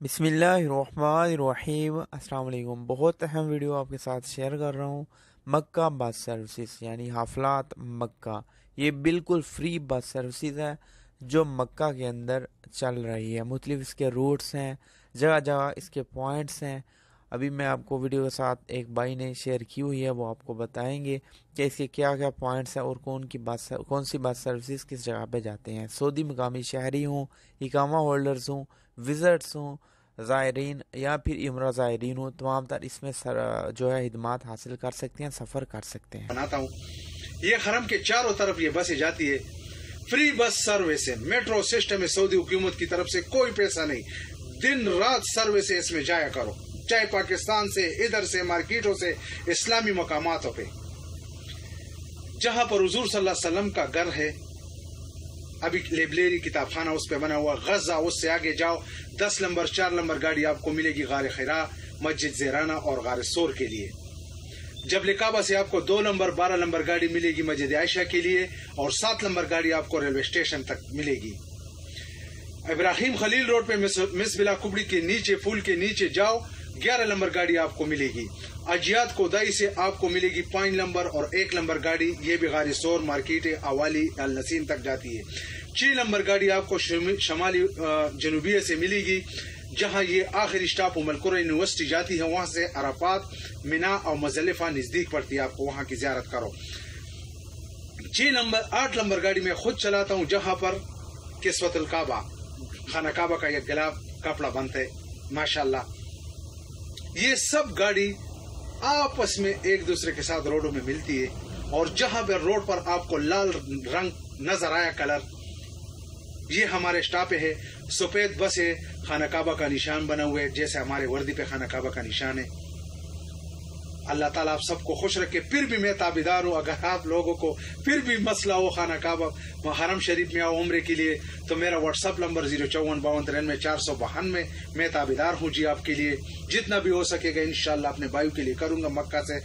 बिस्मिल्लाहिर्रहमानिर्रहीम। अस्सलाम वालेकुम। बहुत अहम वीडियो आपके साथ शेयर कर रहा हूँ। मक्का बस सर्विसेज यानी हाफलात मक्का, ये बिल्कुल फ्री बस सर्विसेज है जो मक्का के अंदर चल रही है। मुख्तलिफ इसके रूट्स हैं, जगह जगह इसके पॉइंट्स हैं। अभी मैं आपको वीडियो के साथ एक भाई ने शेयर की हुई है, वो आपको बताएंगे कि इसके क्या क्या पॉइंट्स हैं और कौन सी बस सर्विसेज किस जगह पे जाते हैं। सऊदी मकामी शहरी हूँ, इकामा होल्डर्स हूँ, विज़िटर्स हूँ, ज़ायरीन या फिर इमरा ज़ायरीन हूँ, तमाम तर इसमें जो है खिदमात हासिल कर सकते हैं, सफ़र कर सकते हैं। बनाता हूँ। ये हरम के चारों तरफ ये बसें जाती है, फ्री बस सर्विस है, मेट्रो सिस्टम है, सऊदी हुकूमत की तरफ से कोई पैसा नहीं, दिन रात सर्विस इसमें जाया करो, चाहे पाकिस्तान से, इधर से, मार्केटों से, इस्लामी मकामातों पे, जहां पर हुजूर सल्लल्लाहु अलैहि वसल्लम का घर है। अभी लाइब्रेरी किताबखाना उस पे बना हुआ, गजा उससे आगे जाओ, 10 नंबर 4 नंबर गाड़ी आपको मिलेगी गार खैरा, मस्जिद ज़ेराना और गार सोर के लिए। जब लिकाबा से आपको 2 नंबर 12 नंबर गाड़ी मिलेगी मस्जिद आयशा के लिए, और 7 नंबर गाड़ी आपको रेलवे स्टेशन तक मिलेगी। इब्राहिम खलील रोड पे मिस बिला कुबड़ी के नीचे, पुल के नीचे जाओ, 11 नंबर गाड़ी आपको मिलेगी। अजियात कोदाई से आपको मिलेगी 5 नंबर और 1 नंबर गाड़ी, ये भी गारी सोर, मार्केट, अवाली, अल नसीम तक जाती है। 6 नंबर गाड़ी आपको शमाली जनूबिया से मिलेगी, जहां ये आखिरी स्टॉप उमलकुरा यूनिवर्सिटी जाती है, वहां से अराफात, मिना और मुज़दलिफा नजदीक पड़ती है, आपको वहां की ज़ियारत करो। 8 नंबर गाड़ी मैं खुद चलाता हूं, जहां पर किस्वतुल काबा, खाना काबा का एक गलाब कपड़ा बनता है, माशाल्लाह। ये सब गाड़ी आपस में एक दूसरे के साथ रोडों में मिलती है, और जहां पर रोड पर आपको लाल रंग नजर आया कलर, ये हमारे स्टॉप है। सफेद बस है, खाना काबा का निशान बना हुआ है, जैसे हमारे वर्दी पे खाना काबा का निशान है। अल्लाह ताला आप सबको खुश रखे। फिर भी मैं ताबेदार हूँ, अगर आप लोगों को फिर भी मसला हो खाना काबा हरम शरीफ में आओ उम्रे के लिए, तो मेरा व्हाट्सअप नंबर 0545293 मैं ताबेदार हूँ जी आपके लिए। जितना भी हो सकेगा इंशाल्लाह अपने भाइयों के लिए करूंगा। मक्का से